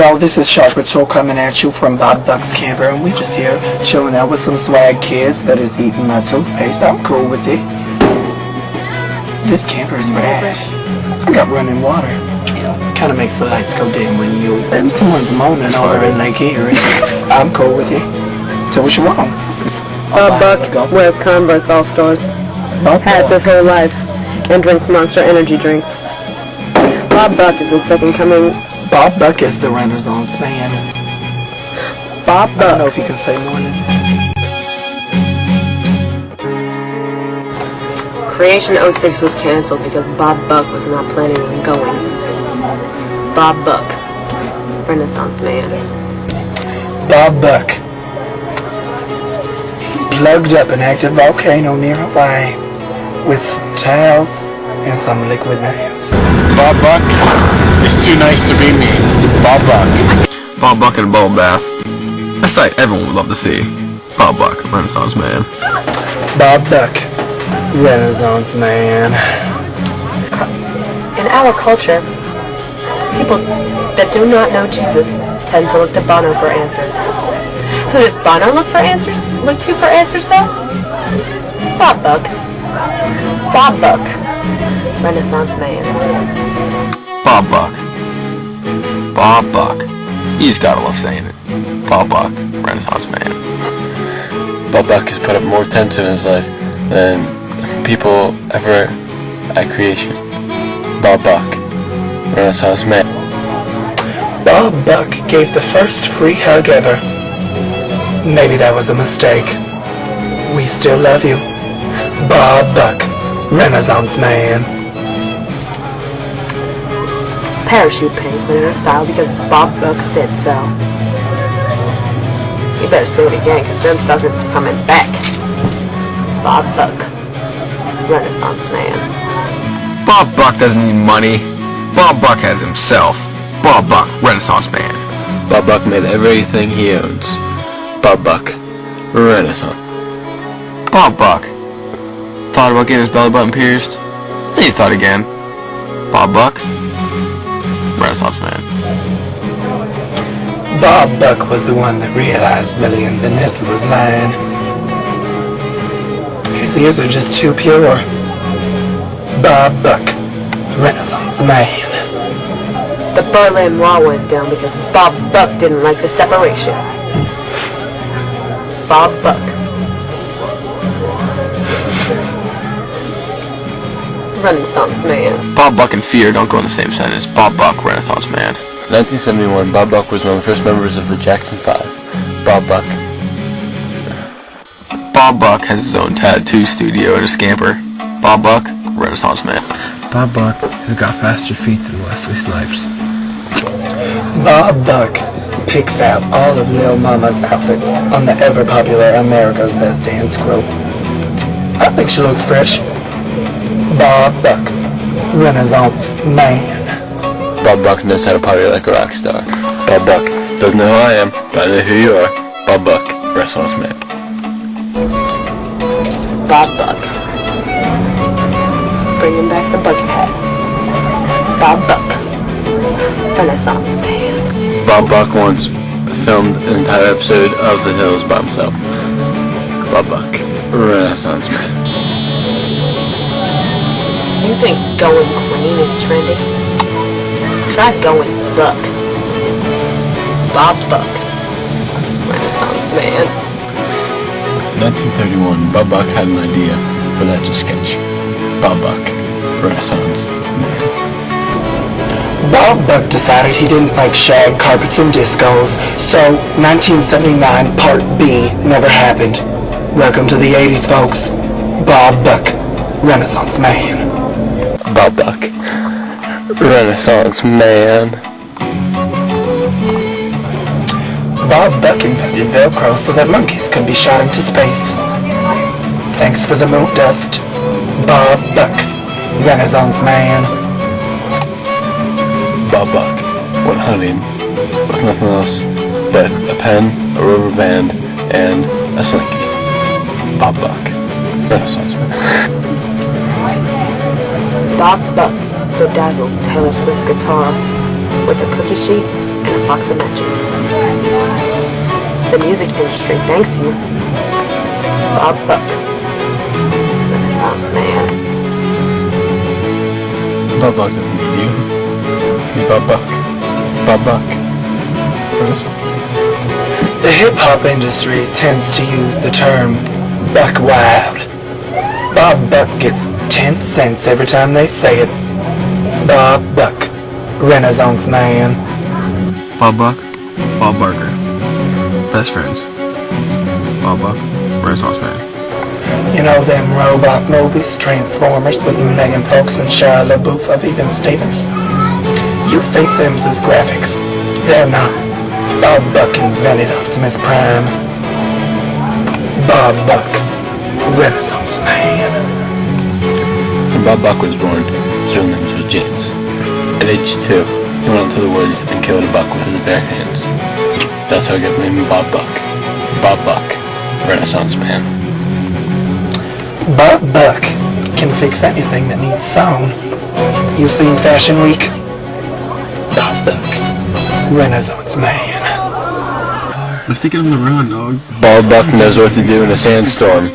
Yo, this is Shark Patrol coming at you from Bob Buck's camper, and we just here chilling out with some swag kids that is eating my toothpaste. I'm cool with it. This camper is rad. I got running water. Kind of makes the lights go dim when you use it. Someone's moaning over in Lake Erie. I'm cool with it. So what you want? Bob Buck wears Converse All Stars, has his whole life, and drinks Monster Energy drinks. Bob Buck is the second coming. Bob Buck is the Renaissance man. Bob Buck. I don't know if you can say more than that. Creation 06 was canceled because Bob Buck was not planning on going. Bob Buck, Renaissance man. Bob Buck plugged up an active volcano near Hawaii with some towels and some liquid nails. Bob Buck is too nice to be me. Bob Buck. Bob Buck in a bubble bath. A sight everyone would love to see. Bob Buck, Renaissance man. Bob Buck, Renaissance man. In our culture, people that do not know Jesus tend to look to Bono for answers. Who does Bono look to for answers though? Bob Buck. Bob Buck, Renaissance man. Bob Buck. Bob Buck. You just gotta love saying it. Bob Buck, Renaissance man. Bob Buck has put up more tents in his life than people ever at creation. Bob Buck, Renaissance man. Bob Buck gave the first free hug ever. Maybe that was a mistake. We still love you. Bob Buck, Renaissance man. Parachute pants went out of style because Bob Buck said so. You better say it again, because them suckers is coming back. Bob Buck, Renaissance man. Bob Buck doesn't need money. Bob Buck has himself. Bob Buck, Renaissance man. Bob Buck made everything he owns. Bob Buck, Renaissance. Bob Buck. Thought about getting his belly button pierced? Then he thought again. Bob Buck, Renaissance man. Bob Buck was the one that realized Millie and Vanelli was lying. His ears are just too pure. Bob Buck, Renaissance man. The Berlin Wall went down because Bob Buck didn't like the separation. Bob Buck. Renaissance man. Bob Buck and fear don't go in the same sentence. Bob Buck, Renaissance man. 1971, Bob Buck was one of the first members of the Jackson 5. Bob Buck. Bob Buck has his own tattoo studio at a scamper. Bob Buck, Renaissance man. Bob Buck has got faster feet than Wesley Snipes. Bob Buck picks out all of Lil Mama's outfits on the ever-popular America's Best Dance Crew. I think she looks fresh. Bob Buck, Renaissance man. Bob Buck knows how to party like a rock star. Bob Buck doesn't know who I am, but I know who you are. Bob Buck, Renaissance man. Bob Buck. Bringing back the bucket hat. Bob Buck, Renaissance man. Bob Buck once filmed an entire episode of The Hills by himself. Bob Buck, Renaissance man. You think going green is trendy? Try going Buck. Bob Buck, Renaissance man. 1931, Bob Buck had an idea for that to sketch. Bob Buck, Renaissance man. Bob Buck decided he didn't like shag carpets and discos, so 1979 Part B never happened. Welcome to the 80s, folks. Bob Buck, Renaissance man. Bob Buck, Renaissance man. Bob Buck invented Velcro so that monkeys could be shot into space. Thanks for the moon dust. Bob Buck, Renaissance man. Bob Buck went hunting with nothing else but a pen, a rubber band, and a slinky. Bob Buck, Renaissance man. Bob Buck bedazzled Taylor Swift's guitar with a cookie sheet and box of matches. The music industry thanks you. Bob Buck, Renaissance man. Bob Buck doesn't need you. Need Bob Buck. Bob Buck. The hip-hop industry tends to use the term buck wild. Bob Buck gets 10 cents every time they say it. Bob Buck, Renaissance man. Bob Buck, Bob Barker. Best friends. Bob Buck, Renaissance man. You know them robot movies, Transformers, with Megan Fox and Shia LaBeouf of Even Stevens? You think them's as graphics? They're not. Bob Buck invented Optimus Prime. Bob Buck, Renaissance man. When Bob Buck was born, his real name was James. At age 2, he went out to the woods and killed a buck with his bare hands. That's how I got the name Bob Buck. Bob Buck, Renaissance man. Bob Buck can fix anything that needs sewn. You seen Fashion Week? Bob Buck, Renaissance man. Let's take it on the run, dog. Bob Buck knows what to do in a sandstorm.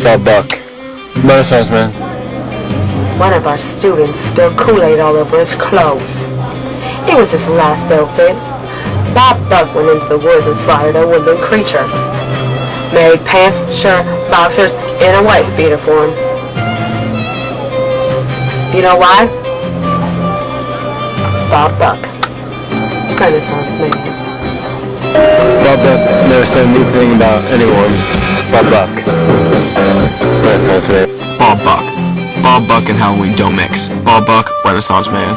Bob Buck, Renaissance man. One of our students spilled Kool-Aid all over his clothes. It was his last outfit. Bob Buck went into the woods and slaughtered a woodland creature. Made pants, shirt, boxers, and a wife beater for him. You know why? Bob Buck, Renaissance man. Bob Buck never said anything about anyone. Bob Buck, Renaissance man. Bob Buck. Bob Buck and Halloween don't mix. Bob Buck, Renaissance man.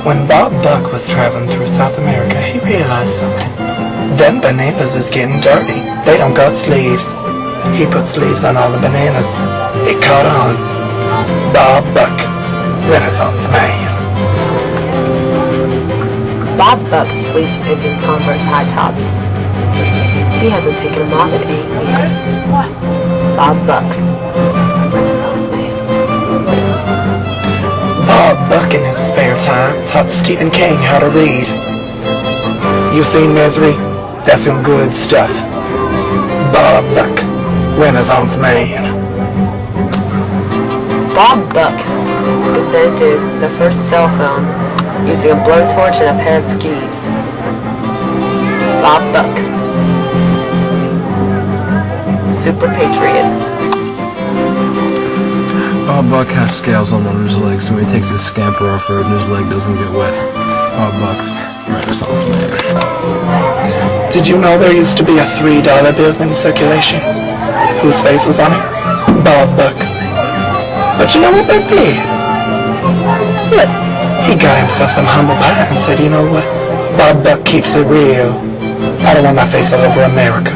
When Bob Buck was traveling through South America, he realized something. Them bananas is getting dirty. They don't got sleeves. He put sleeves on all the bananas. It caught on. Bob Buck, Renaissance man. Bob Buck sleeps in his Converse high tops. He hasn't taken them off in 8 years. Bob Buck, Renaissance man. Bob Buck in his spare time taught Stephen King how to read. You seen Misery? That's some good stuff. Bob Buck, Renaissance man. Bob Buck invented the first cell phone using a blowtorch and a pair of skis. Bob Buck, super patriot. Bob Buck has scales on one of his legs, so when he takes his scamper off road and his leg doesn't get wet. Bob Buck's Renaissance man. Did you know there used to be a $3 bill in circulation? Whose face was on it? Bob Buck. But you know what Buck did? What? He got himself some humble pie and said, you know what? Bob Buck keeps it real. I don't want my face all over America.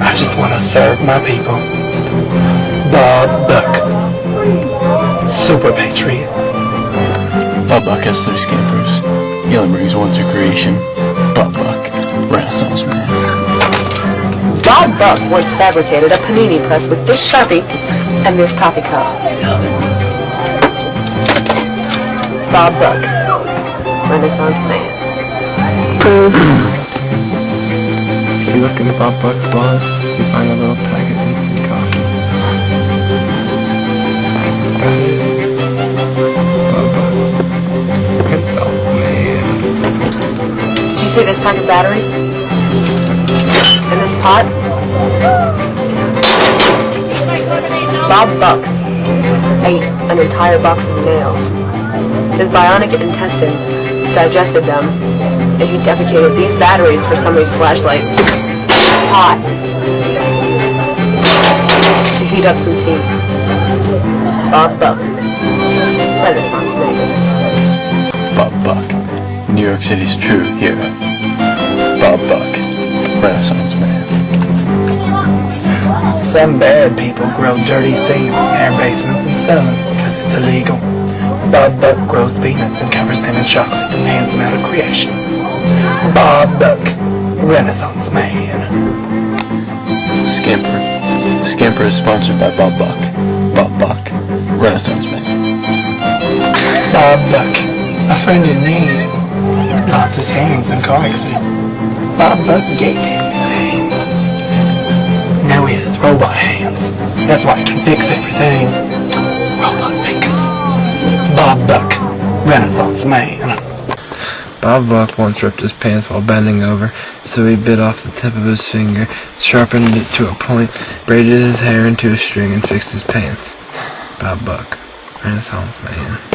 I just want to serve my people. Bob Buck. Super patriot. Bob Buck has 3 scampers. He only brings 1 to creation. Bob Buck, Renaissance man. Bob Buck once fabricated a panini press with this Sharpie and this coffee cup. Bob Buck, Renaissance man. If you look in Bob Buck's wallet, you find a little packet of instant coffee. That's about it. Bob Buck, Renaissance man. Did you see this pack of batteries? And this pot? Bob Buck ate an entire box of nails. His bionic intestines digested them, and he defecated these batteries for somebody's flashlight. This pot to heat up some tea. Bob Buck, Renaissance man. Bob Buck, New York City's true hero. Bob Buck, Renaissance man. Some bad people grow dirty things in their basements and sell them because it's illegal. Bob Buck grows peanuts and covers them in chocolate and hands them out of creation. Bob Buck, Renaissance man. Scamper. Scamper is sponsored by Bob Buck. Bob Buck, Renaissance man. Bob Buck, a friend in need. lost his hands in a car accident. Bob Buck gave him his hands. Now he has robot hands. That's why he can fix everything. Robot fingers. Bob Buck, Renaissance man. Bob Buck once ripped his pants while bending over, so he bit off the tip of his finger, sharpened it to a point, braided his hair into a string, and fixed his pants. Bob Buck, Renaissance man.